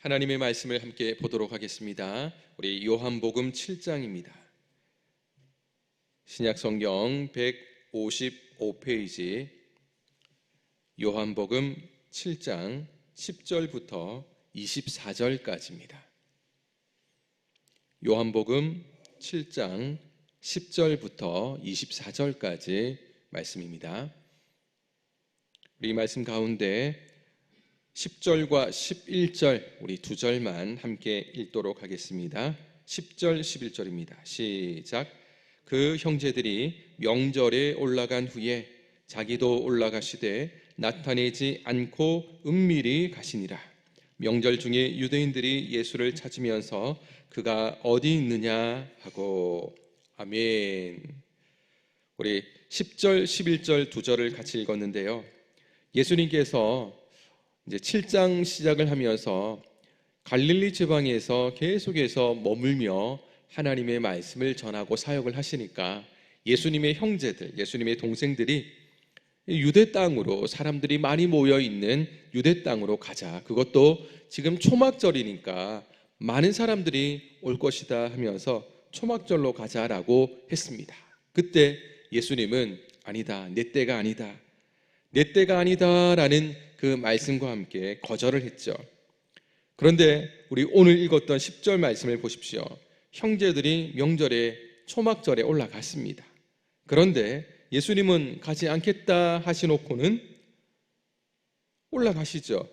하나님의 말씀을 함께 보도록 하겠습니다. 우리 요한복음 7장입니다. 신약성경 155페이지 요한복음 7장 10절부터 24절까지입니다. 요한복음 7장 10절부터 24절까지 말씀입니다. 우리 말씀 가운데 10절과 11절 우리 두 절만 함께 읽도록 하겠습니다. 10절 11절입니다. 시작. 그 형제들이 명절에 올라간 후에 자기도 올라가시되 나타내지 않고 은밀히 가시니라. 명절 중에 유대인들이 예수를 찾으면서 그가 어디 있느냐 하고. 아멘. 우리 10절 11절 두 절을 같이 읽었는데요, 예수님께서 이제 7장 시작을 하면서 갈릴리 지방에서 계속해서 머물며 하나님의 말씀을 전하고 사역을 하시니까 예수님의 형제들, 예수님의 동생들이 유대 땅으로, 사람들이 많이 모여 있는 유대 땅으로 가자, 그것도 지금 초막절이니까 많은 사람들이 올 것이다 하면서 초막절로 가자라고 했습니다. 그때 예수님은 아니다, 내 때가 아니다, 내 때가 아니다라는 그 말씀과 함께 거절을 했죠. 그런데 우리 오늘 읽었던 10절 말씀을 보십시오. 형제들이 명절에 초막절에 올라갔습니다. 그런데 예수님은 가지 않겠다 하시놓고는 올라가시죠.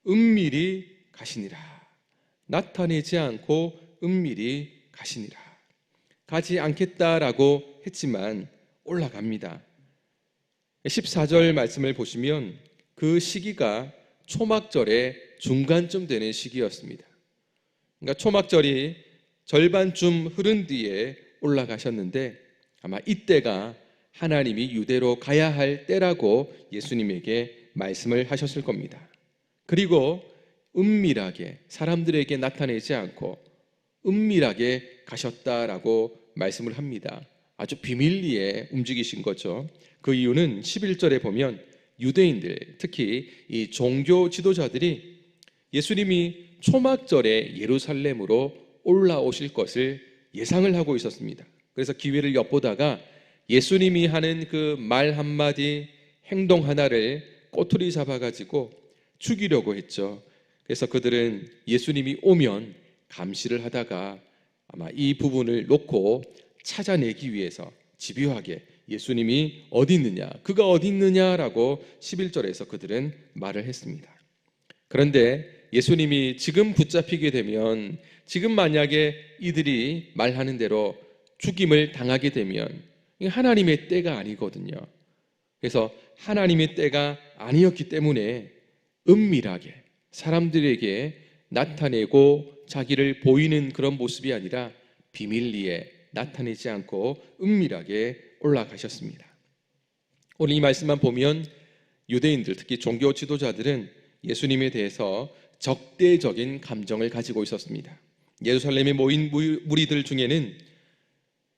은밀히 가시니라. 나타내지 않고 은밀히 가시니라. 가지 않겠다라고 했지만 올라갑니다. 14절 말씀을 보시면 그 시기가 초막절의 중간쯤 되는 시기였습니다. 그러니까 초막절이 절반쯤 흐른 뒤에 올라가셨는데 아마 이때가 하나님이 유대로 가야 할 때라고 예수님에게 말씀을 하셨을 겁니다. 그리고 은밀하게, 사람들에게 나타내지 않고 은밀하게 가셨다라고 말씀을 합니다. 아주 비밀리에 움직이신 거죠. 그 이유는 11절에 보면 유대인들, 특히 이 종교 지도자들이 예수님이 초막절에 예루살렘으로 올라오실 것을 예상을 하고 있었습니다. 그래서 기회를 엿보다가 예수님이 하는 그 말 한마디, 행동 하나를 꼬투리 잡아가지고 죽이려고 했죠. 그래서 그들은 예수님이 오면 감시를 하다가 아마 이 부분을 놓고 찾아내기 위해서 집요하게 예수님이 어디 있느냐, 그가 어디 있느냐라고 11절에서 그들은 말을 했습니다. 그런데 예수님이 지금 붙잡히게 되면, 지금 만약에 이들이 말하는 대로 죽임을 당하게 되면 하나님의 때가 아니거든요. 그래서 하나님의 때가 아니었기 때문에 은밀하게 사람들에게 나타내고 자기를 보이는 그런 모습이 아니라 비밀리에 나타내지 않고 은밀하게 올라가셨습니다. 오늘 이 말씀만 보면 유대인들, 특히 종교 지도자들은 예수님에 대해서 적대적인 감정을 가지고 있었습니다. 예루살렘에 모인 무리들 중에는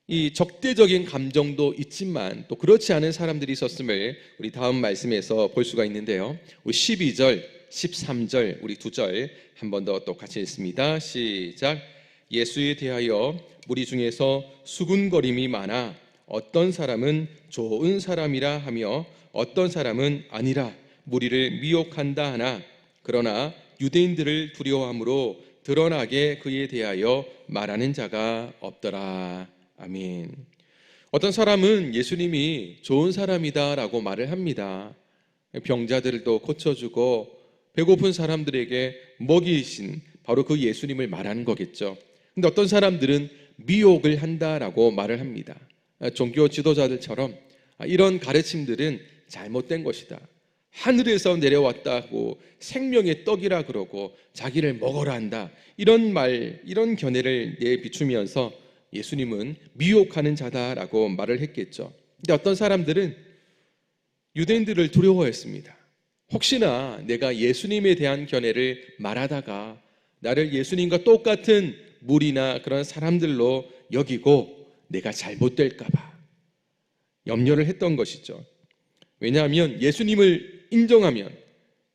이 적대적인 감정도 있지만 또 그렇지 않은 사람들이 있었음을 우리 다음 말씀에서 볼 수가 있는데요, 우리 12절, 13절 우리 두 절 한 번 더 똑같이 읽습니다. 시작. 예수에 대하여 무리 중에서 수군거림이 많아 어떤 사람은 좋은 사람이라 하며 어떤 사람은 아니라 무리를 미혹한다 하나 그러나 유대인들을 두려워함으로 드러나게 그에 대하여 말하는 자가 없더라. 아멘. 어떤 사람은 예수님이 좋은 사람이다라고 말을 합니다. 병자들도 고쳐주고 배고픈 사람들에게 먹이신 바로 그 예수님을 말하는 거겠죠. 근데 어떤 사람들은 미혹을 한다라고 말을 합니다. 종교 지도자들처럼 이런 가르침들은 잘못된 것이다, 하늘에서 내려왔다고 생명의 떡이라 그러고 자기를 먹어라 한다, 이런 말, 이런 견해를 내비추면서 예수님은 미혹하는 자다라고 말을 했겠죠. 근데 어떤 사람들은 유대인들을 두려워했습니다. 혹시나 내가 예수님에 대한 견해를 말하다가 나를 예수님과 똑같은 무리나 그런 사람들로 여기고 내가 잘못될까 봐 염려를 했던 것이죠. 왜냐하면 예수님을 인정하면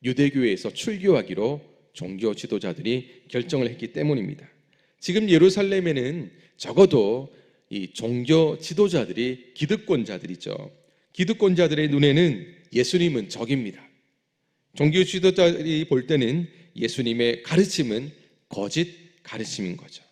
유대교에서 출교하기로 종교 지도자들이 결정을 했기 때문입니다. 지금 예루살렘에는 적어도 이 종교 지도자들이 기득권자들이죠. 기득권자들의 눈에는 예수님은 적입니다. 종교 지도자들이 볼 때는 예수님의 가르침은 거짓 가르침인 거죠.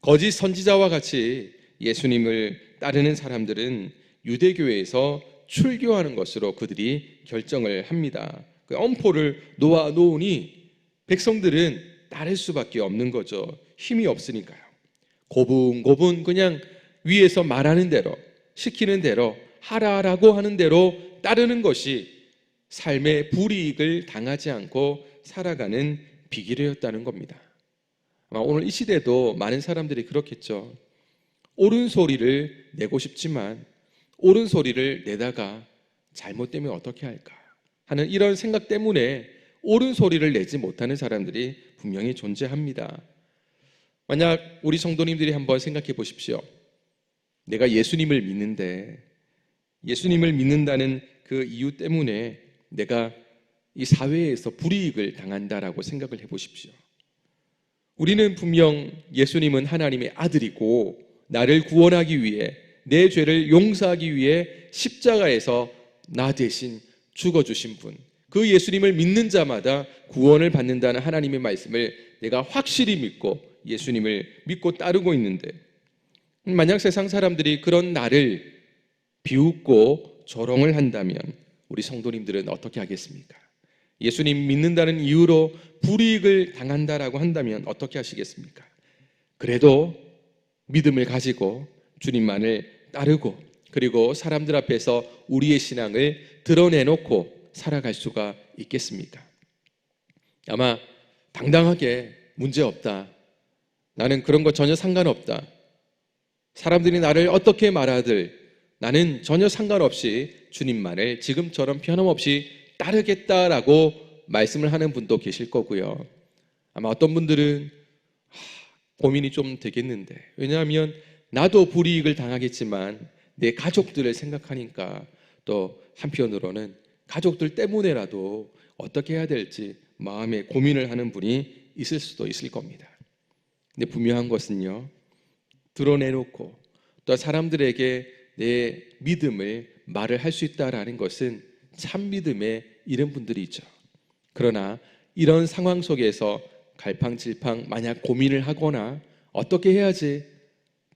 거짓 선지자와 같이 예수님을 따르는 사람들은 유대교회에서 출교하는 것으로 그들이 결정을 합니다. 그 엄포를 놓아 놓으니 백성들은 따를 수밖에 없는 거죠. 힘이 없으니까요. 고분고분 그냥 위에서 말하는 대로, 시키는 대로, 하라라고 하는 대로 따르는 것이 삶의 불이익을 당하지 않고 살아가는 비결이었다는 겁니다. 아마 오늘 이 시대도 많은 사람들이 그렇겠죠. 옳은 소리를 내고 싶지만 옳은 소리를 내다가 잘못되면 어떻게 할까 하는 이런 생각 때문에 옳은 소리를 내지 못하는 사람들이 분명히 존재합니다. 만약 우리 성도님들이 한번 생각해 보십시오. 내가 예수님을 믿는데 예수님을 믿는다는 그 이유 때문에 내가 이 사회에서 불이익을 당한다라고 생각을 해보십시오. 우리는 분명 예수님은 하나님의 아들이고 나를 구원하기 위해 내 죄를 용서하기 위해 십자가에서 나 대신 죽어주신 분, 그 예수님을 믿는 자마다 구원을 받는다는 하나님의 말씀을 내가 확실히 믿고 예수님을 믿고 따르고 있는데, 만약 세상 사람들이 그런 나를 비웃고 조롱을 한다면 우리 성도님들은 어떻게 하겠습니까? 예수님 믿는다는 이유로 불이익을 당한다라고 한다면 어떻게 하시겠습니까? 그래도 믿음을 가지고 주님만을 따르고 그리고 사람들 앞에서 우리의 신앙을 드러내놓고 살아갈 수가 있겠습니까? 아마 당당하게 문제없다, 나는 그런 거 전혀 상관없다, 사람들이 나를 어떻게 말하들 나는 전혀 상관없이 주님만을 지금처럼 변함없이 따르겠다라고 말씀을 하는 분도 계실 거고요. 아마 어떤 분들은 고민이 좀 되겠는데, 왜냐하면 나도 불이익을 당하겠지만 내 가족들을 생각하니까 또 한편으로는 가족들 때문에라도 어떻게 해야 될지 마음에 고민을 하는 분이 있을 수도 있을 겁니다. 근데 분명한 것은요, 드러내놓고 또 사람들에게 내 믿음을 말을 할 수 있다라는 것은 참 믿음에 이른 분들이 있죠. 그러나 이런 상황 속에서 갈팡질팡 만약 고민을 하거나 어떻게 해야지,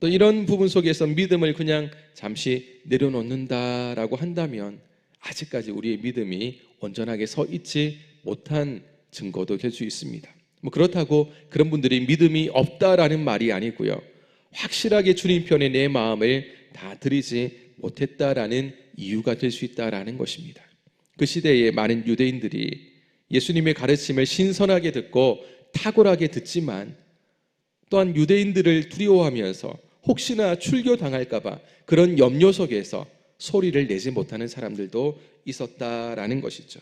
또 이런 부분 속에서 믿음을 그냥 잠시 내려놓는다라고 한다면 아직까지 우리의 믿음이 온전하게 서 있지 못한 증거도 될 수 있습니다. 그렇다고 그런 분들이 믿음이 없다라는 말이 아니고요, 확실하게 주님 편에 내 마음을 다 드리지 못했다라는 이유가 될 수 있다라는 것입니다. 그 시대에 많은 유대인들이 예수님의 가르침을 신선하게 듣고 탁월하게 듣지만 또한 유대인들을 두려워하면서 혹시나 출교당할까 봐 그런 염려 속에서 소리를 내지 못하는 사람들도 있었다라는 것이죠.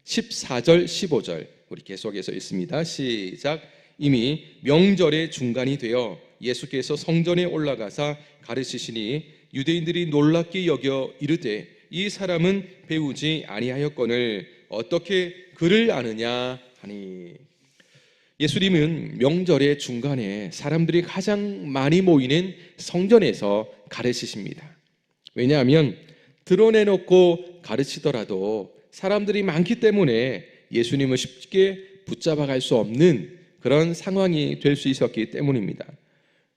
14절 15절 우리 계속해서 읽습니다. 시작. 이미 명절의 중간이 되어 예수께서 성전에 올라가사 가르치시니 유대인들이 놀랍게 여겨 이르되 이 사람은 배우지 아니하였거늘 어떻게 그를 아느냐 하니. 예수님은 명절의 중간에 사람들이 가장 많이 모이는 성전에서 가르치십니다. 왜냐하면 드러내놓고 가르치더라도 사람들이 많기 때문에 예수님을 쉽게 붙잡아갈 수 없는 그런 상황이 될 수 있었기 때문입니다.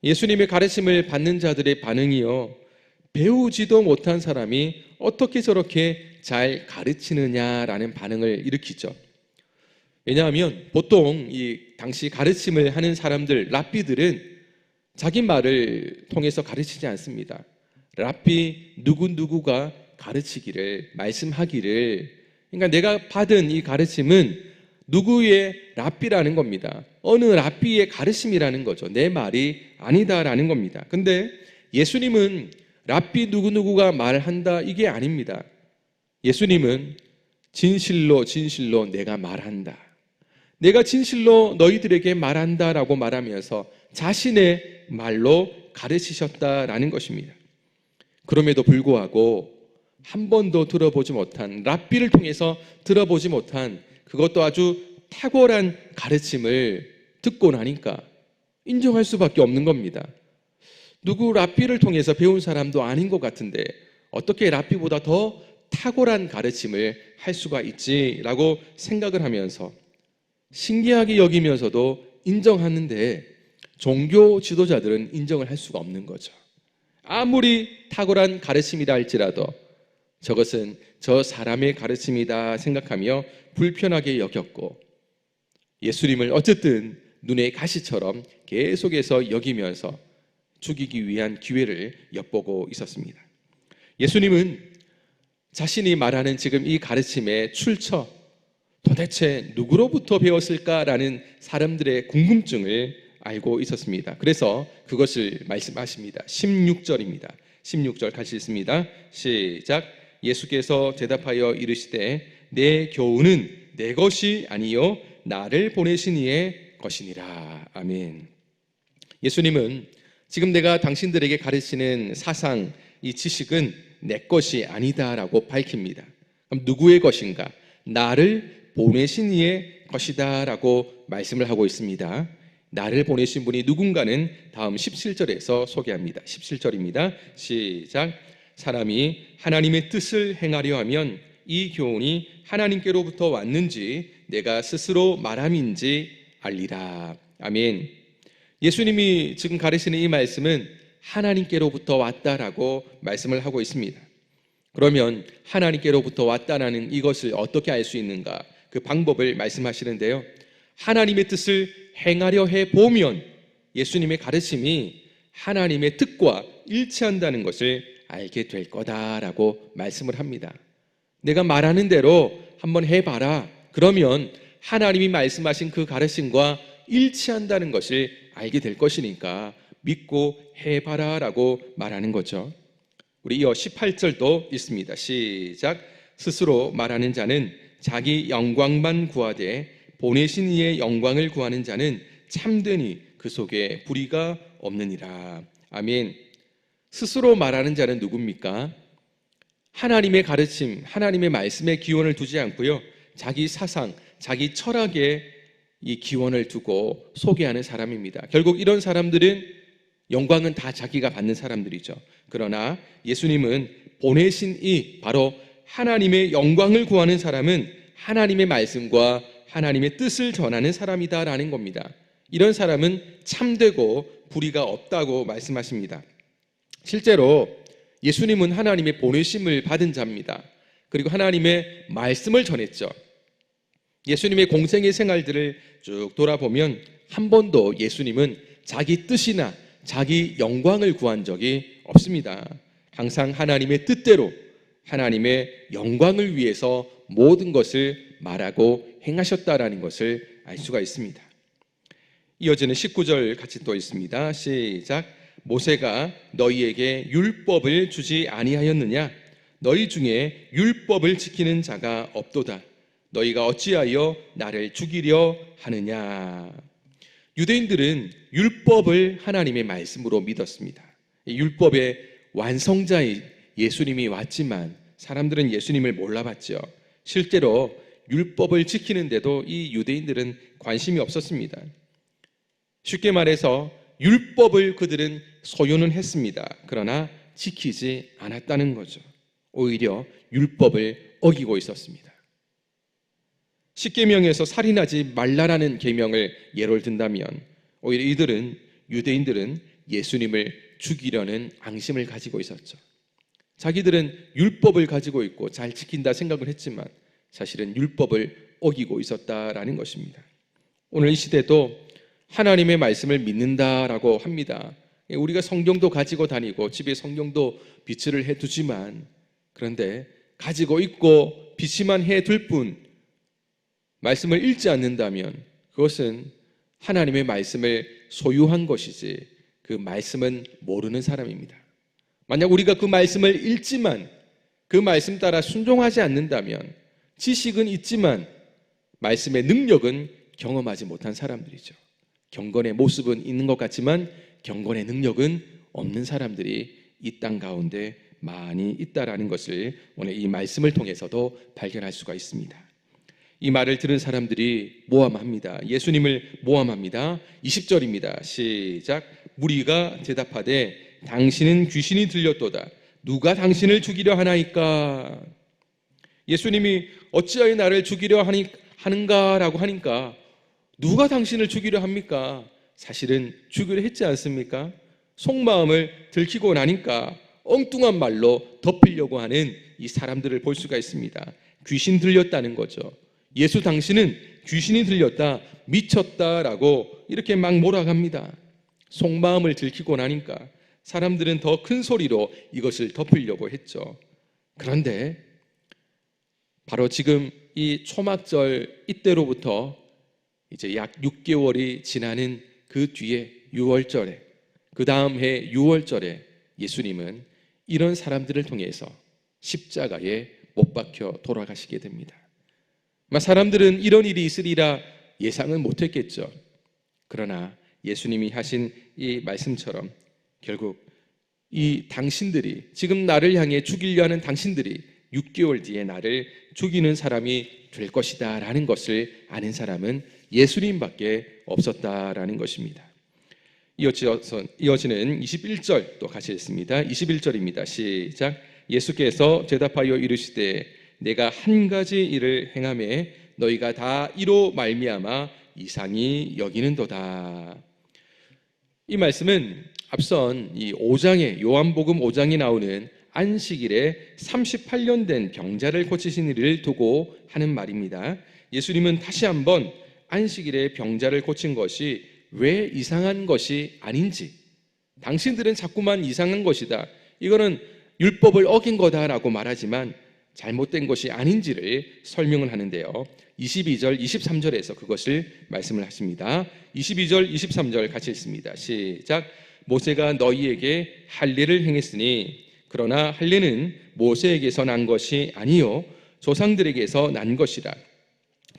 예수님의 가르침을 받는 자들의 반응이요, 배우지도 못한 사람이 어떻게 저렇게 잘 가르치느냐라는 반응을 일으키죠. 왜냐하면 보통 이 당시 가르침을 하는 사람들, 랍비들은 자기 말을 통해서 가르치지 않습니다. 랍비 누구누구가 가르치기를, 말씀하기를, 그러니까 내가 받은 이 가르침은 누구의 랍비라는 겁니다. 어느 랍비의 가르침이라는 거죠. 내 말이 아니다라는 겁니다. 근데 예수님은 랍비 누구누구가 말한다 이게 아닙니다. 예수님은 진실로 진실로 내가 말한다, 내가 진실로 너희들에게 말한다라고 말하면서 자신의 말로 가르치셨다라는 것입니다. 그럼에도 불구하고 한 번도 들어보지 못한, 랍비를 통해서 들어보지 못한, 그것도 아주 탁월한 가르침을 듣고 나니까 인정할 수밖에 없는 겁니다. 누구 랍비를 통해서 배운 사람도 아닌 것 같은데 어떻게 랍비보다 더 탁월한 가르침을 할 수가 있지라고 생각을 하면서 신기하게 여기면서도 인정하는데 종교 지도자들은 인정을 할 수가 없는 거죠. 아무리 탁월한 가르침이라 할지라도 저것은 저 사람의 가르침이다 생각하며 불편하게 여겼고 예수님을 어쨌든 눈의 가시처럼 계속해서 여기면서 죽이기 위한 기회를 엿보고 있었습니다. 예수님은 자신이 말하는 지금 이 가르침의 출처, 도대체 누구로부터 배웠을까라는 사람들의 궁금증을 알고 있었습니다. 그래서 그것을 말씀하십니다. 16절입니다. 16절 같이 읽습니다. 시작. 예수께서 대답하여 이르시되 내 교훈은 내 것이 아니요 나를 보내신 이의 것이니라. 아멘. 예수님은 지금 내가 당신들에게 가르치는 사상, 이 지식은 내 것이 아니다라고 밝힙니다. 그럼 누구의 것인가? 나를 보내신 이의 것이다라고 말씀을 하고 있습니다. 나를 보내신 분이 누군가는 다음 17절에서 소개합니다. 17절입니다. 시작. 사람이 하나님의 뜻을 행하려 하면 이 교훈이 하나님께로부터 왔는지 내가 스스로 말함인지 알리라. 아멘. 예수님이 지금 가르치는 이 말씀은 하나님께로부터 왔다라고 말씀을 하고 있습니다. 그러면 하나님께로부터 왔다라는 이것을 어떻게 알 수 있는가? 그 방법을 말씀하시는데요. 하나님의 뜻을 행하려 해보면 예수님의 가르침이 하나님의 뜻과 일치한다는 것을 알게 될 거다라고 말씀을 합니다. 내가 말하는 대로 한번 해봐라. 그러면 하나님이 말씀하신 그 가르침과 일치한다는 것을 알게 될 것이니까 믿고 해봐라 라고 말하는 거죠. 우리 이어 18절도 있습니다. 시작. 스스로 말하는 자는 자기 영광만 구하되 보내신 이의 영광을 구하는 자는 참되니 그 속에 불의가 없느니라. 아멘. 스스로 말하는 자는 누굽니까? 하나님의 가르침, 하나님의 말씀에 기원을 두지 않고요, 자기 사상, 자기 철학에 이 기원을 두고 소개하는 사람입니다. 결국 이런 사람들은 영광은 다 자기가 받는 사람들이죠. 그러나 예수님은 보내신 이 바로 하나님의 영광을 구하는 사람은 하나님의 말씀과 하나님의 뜻을 전하는 사람이다라는 겁니다. 이런 사람은 참되고 불의가 없다고 말씀하십니다. 실제로 예수님은 하나님의 보내심을 받은 자입니다. 그리고 하나님의 말씀을 전했죠. 예수님의 공생의 생활들을 쭉 돌아보면 한 번도 예수님은 자기 뜻이나 자기 영광을 구한 적이 없습니다. 항상 하나님의 뜻대로 하나님의 영광을 위해서 모든 것을 말하고 행하셨다라는 것을 알 수가 있습니다. 이어지는 19절 같이 또 있습니다. 시작. 모세가 너희에게 율법을 주지 아니하였느냐? 너희 중에 율법을 지키는 자가 없도다. 너희가 어찌하여 나를 죽이려 하느냐? 유대인들은 율법을 하나님의 말씀으로 믿었습니다. 율법의 완성자인 예수님이 왔지만 사람들은 예수님을 몰라봤죠. 실제로 율법을 지키는데도 이 유대인들은 관심이 없었습니다. 쉽게 말해서 율법을 그들은 소유는 했습니다. 그러나 지키지 않았다는 거죠. 오히려 율법을 어기고 있었습니다. 십계명에서 살인하지 말라라는 계명을 예를 든다면 오히려 유대인들은 예수님을 죽이려는 앙심을 가지고 있었죠. 자기들은 율법을 가지고 있고 잘 지킨다 생각을 했지만 사실은 율법을 어기고 있었다라는 것입니다. 오늘 이 시대도 하나님의 말씀을 믿는다라고 합니다. 우리가 성경도 가지고 다니고 집에 성경도 비치를 해두지만 그런데 가지고 있고 비치만 해둘 뿐 말씀을 읽지 않는다면 그것은 하나님의 말씀을 소유한 것이지 그 말씀은 모르는 사람입니다. 만약 우리가 그 말씀을 읽지만 그 말씀 따라 순종하지 않는다면 지식은 있지만 말씀의 능력은 경험하지 못한 사람들이죠. 경건의 모습은 있는 것 같지만 경건의 능력은 없는 사람들이 이 땅 가운데 많이 있다라는 것을 오늘 이 말씀을 통해서도 발견할 수가 있습니다. 이 말을 들은 사람들이 모함합니다. 예수님을 모함합니다. 20절입니다. 시작. 무리가 대답하되 당신은 귀신이 들렸도다. 누가 당신을 죽이려 하나이까? 예수님이 어찌하여 나를 죽이려 하는가라고 하니까 누가 당신을 죽이려 합니까? 사실은 죽이려 했지 않습니까? 속마음을 들키고 나니까 엉뚱한 말로 덮으려고 하는 이 사람들을 볼 수가 있습니다. 귀신 들렸다는 거죠. 예수 당신은 귀신이 들렸다, 미쳤다라고 이렇게 막 몰아갑니다. 속마음을 들키고 나니까 사람들은 더 큰 소리로 이것을 덮으려고 했죠. 그런데 바로 지금 이 초막절 이때로부터 이제 약 6개월이 지나는 그 뒤에 6월절에, 그 다음 해 6월절에 예수님은 이런 사람들을 통해서 십자가에 못 박혀 돌아가시게 됩니다. 사람들은 이런 일이 있으리라 예상은 못했겠죠. 그러나 예수님이 하신 이 말씀처럼 결국 이 당신들이, 지금 나를 향해 죽이려 하는 당신들이 6개월 뒤에 나를 죽이는 사람이 될 것이다 라는 것을 아는 사람은 예수님밖에 없었다라는 것입니다. 이어지는 21절 또 같이 읽습니다. 21절입니다. 시작. 예수께서 대답하여 이르시되 내가 한 가지 일을 행하매 너희가 다 이로 말미암아 이상히 여기는도다. 이 말씀은 앞선 이 5장에, 요한복음 5장에 나오는 안식일에 38년 된 병자를 고치신 일을 두고 하는 말입니다. 예수님은 다시 한번 안식일에 병자를 고친 것이 왜 이상한 것이 아닌지, 당신들은 자꾸만 이상한 것이다, 이거는 율법을 어긴 거다라고 말하지만 잘못된 것이 아닌지를 설명을 하는데요. 22절, 23절에서 그것을 말씀을 하십니다. 22절, 23절 같이 읽습니다. 시작. 모세가 너희에게 할례를 행했으니 그러나 할례는 모세에게서 난 것이 아니요 조상들에게서 난 것이라.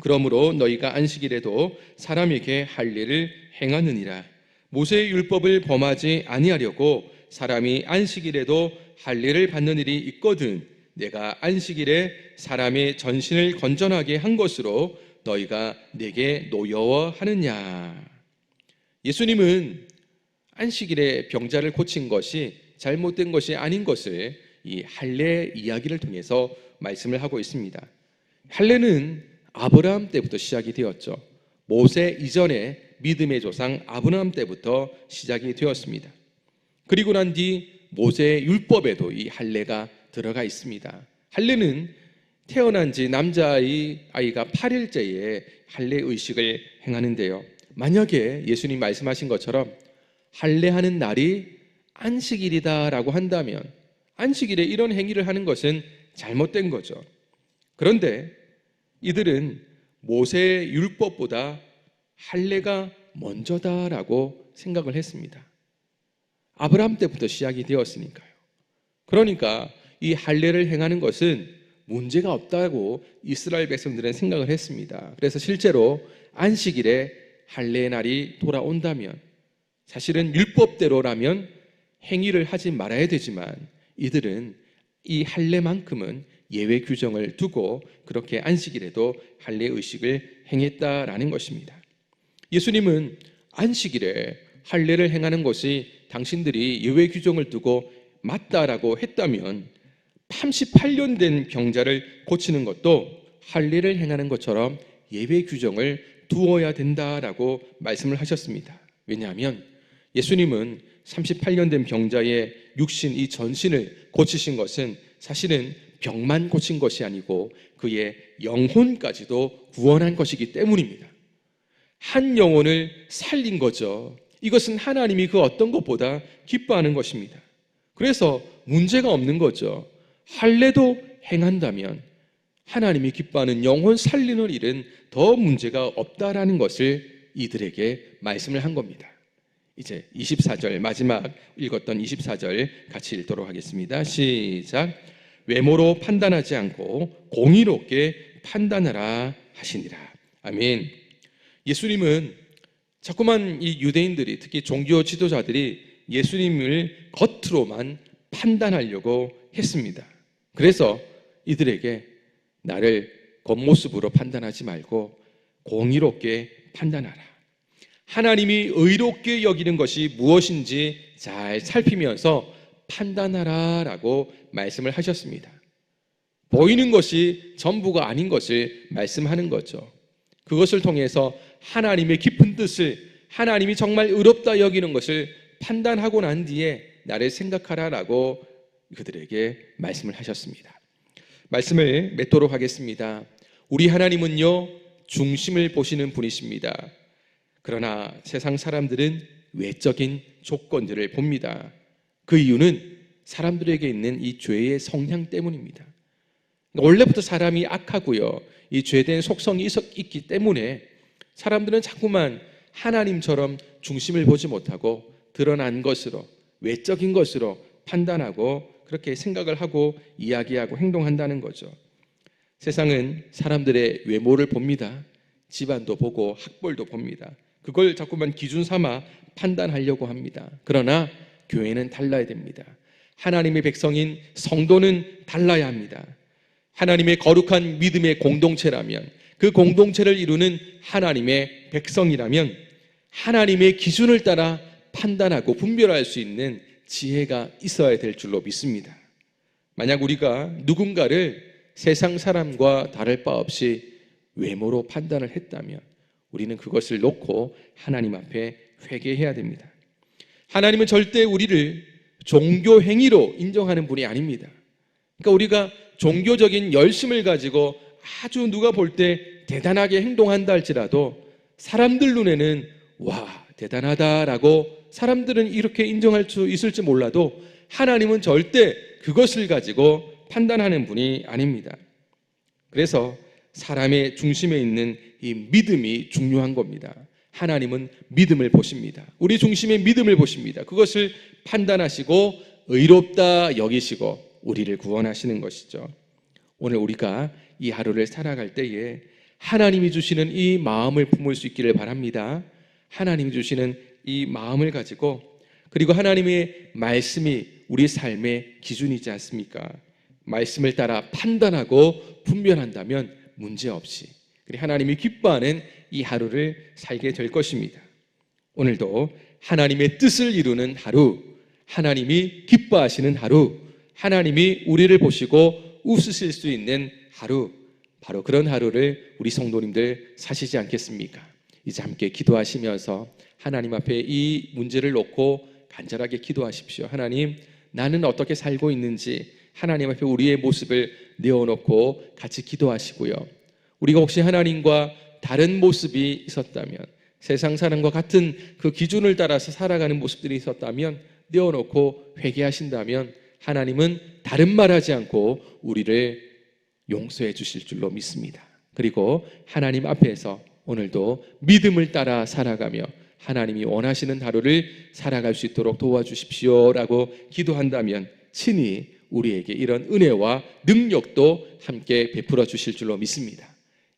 그러므로 너희가 안식일에도 사람에게 할례를 행하느니라. 모세의 율법을 범하지 아니하려고 사람이 안식일에도 할례를 받는 일이 있거든 내가 안식일에 사람의 전신을 건전하게 한 것으로 너희가 내게 노여워하느냐. 예수님은 안식일에 병자를 고친 것이 잘못된 것이 아닌 것을 이 할례 이야기를 통해서 말씀을 하고 있습니다. 할례는 아브라함 때부터 시작이 되었죠. 모세 이전에 믿음의 조상 아브라함 때부터 시작이 되었습니다. 그리고 난 뒤 모세의 율법에도 이 할례가 들어가 있습니다. 할례는 태어난 지 남자아이가 8일째에 할례 의식을 행하는데요. 만약에 예수님 말씀하신 것처럼 할례하는 날이 안식일이다라고 한다면 안식일에 이런 행위를 하는 것은 잘못된 거죠. 그런데 이들은 모세의 율법보다 할례가 먼저다라고 생각을 했습니다. 아브라함 때부터 시작이 되었으니까요. 그러니까 이 할례를 행하는 것은 문제가 없다고 이스라엘 백성들은 생각을 했습니다. 그래서 실제로 안식일에 할례의 날이 돌아온다면 사실은 율법대로라면 행위를 하지 말아야 되지만 이들은 이 할례만큼은 예외 규정을 두고 그렇게 안식일에도 할례 의식을 행했다라는 것입니다. 예수님은 안식일에 할례를 행하는 것이 당신들이 예외 규정을 두고 맞다라고 했다면 38년 된 병자를 고치는 것도 할례를 행하는 것처럼 예외 규정을 두어야 된다라고 말씀을 하셨습니다. 왜냐하면 예수님은 38년 된 병자의 육신, 이 전신을 고치신 것은 사실은 병만 고친 것이 아니고 그의 영혼까지도 구원한 것이기 때문입니다. 한 영혼을 살린 거죠. 이것은 하나님이 그 어떤 것보다 기뻐하는 것입니다. 그래서 문제가 없는 거죠. 할례도 행한다면 하나님이 기뻐하는 영혼 살리는 일은 더 문제가 없다라는 것을 이들에게 말씀을 한 겁니다. 이제 24절, 마지막 읽었던 24절 같이 읽도록 하겠습니다. 시작. 외모로 판단하지 않고 공의롭게 판단하라 하시니라. 아멘. 예수님은 자꾸만 이 유대인들이, 특히 종교 지도자들이 예수님을 겉으로만 판단하려고 했습니다. 그래서 이들에게 나를 겉모습으로 판단하지 말고 공의롭게 판단하라. 하나님이 의롭게 여기는 것이 무엇인지 잘 살피면서 판단하라 라고 말씀을 하셨습니다. 보이는 것이 전부가 아닌 것을 말씀하는 거죠. 그것을 통해서 하나님의 깊은 뜻을, 하나님이 정말 의롭다 여기는 것을 판단하고 난 뒤에 나를 생각하라 라고 그들에게 말씀을 하셨습니다. 말씀을 맺도록 하겠습니다. 우리 하나님은요, 중심을 보시는 분이십니다. 그러나 세상 사람들은 외적인 조건들을 봅니다. 그 이유는 사람들에게 있는 이 죄의 성향 때문입니다. 원래부터 사람이 악하고요, 이 죄된 속성이 있기 때문에 사람들은 자꾸만 하나님처럼 중심을 보지 못하고 드러난 것으로, 외적인 것으로 판단하고 그렇게 생각을 하고 이야기하고 행동한다는 거죠. 세상은 사람들의 외모를 봅니다. 집안도 보고 학벌도 봅니다. 그걸 자꾸만 기준 삼아 판단하려고 합니다. 그러나 교회는 달라야 됩니다. 하나님의 백성인 성도는 달라야 합니다. 하나님의 거룩한 믿음의 공동체라면, 그 공동체를 이루는 하나님의 백성이라면 하나님의 기준을 따라 판단하고 분별할 수 있는 지혜가 있어야 될 줄로 믿습니다. 만약 우리가 누군가를 세상 사람과 다를 바 없이 외모로 판단을 했다면 우리는 그것을 놓고 하나님 앞에 회개해야 됩니다. 하나님은 절대 우리를 종교 행위로 인정하는 분이 아닙니다. 그러니까 우리가 종교적인 열심을 가지고 아주 누가 볼 때 대단하게 행동한다 할지라도 사람들 눈에는 와, 대단하다라고 사람들은 이렇게 인정할 수 있을지 몰라도 하나님은 절대 그것을 가지고 판단하는 분이 아닙니다. 그래서 사람의 중심에 있는 이 믿음이 중요한 겁니다. 하나님은 믿음을 보십니다. 우리 중심의 믿음을 보십니다. 그것을 판단하시고 의롭다 여기시고 우리를 구원하시는 것이죠. 오늘 우리가 이 하루를 살아갈 때에 하나님이 주시는 이 마음을 품을 수 있기를 바랍니다. 하나님이 주시는 이 마음을 가지고, 그리고 하나님의 말씀이 우리 삶의 기준이지 않습니까? 말씀을 따라 판단하고 분별한다면 문제없이, 그리고 하나님이 기뻐하는 이 하루를 살게 될 것입니다. 오늘도 하나님의 뜻을 이루는 하루, 하나님이 기뻐하시는 하루, 하나님이 우리를 보시고 웃으실 수 있는 하루, 바로 그런 하루를 우리 성도님들 사시지 않겠습니까? 이제 함께 기도하시면서 하나님 앞에 이 문제를 놓고 간절하게 기도하십시오. 하나님, 나는 어떻게 살고 있는지 하나님 앞에 우리의 모습을 내어놓고 같이 기도하시고요. 우리가 혹시 하나님과 다른 모습이 있었다면, 세상 사람과 같은 그 기준을 따라서 살아가는 모습들이 있었다면 내어놓고 회개하신다면 하나님은 다른 말하지 않고 우리를 용서해 주실 줄로 믿습니다. 그리고 하나님 앞에서 오늘도 믿음을 따라 살아가며 하나님이 원하시는 하루를 살아갈 수 있도록 도와주십시오라고 기도한다면 친히 우리에게 이런 은혜와 능력도 함께 베풀어 주실 줄로 믿습니다.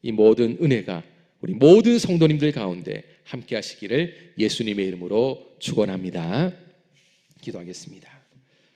이 모든 은혜가 우리 모든 성도님들 가운데 함께 하시기를 예수님의 이름으로 축원합니다. 기도하겠습니다.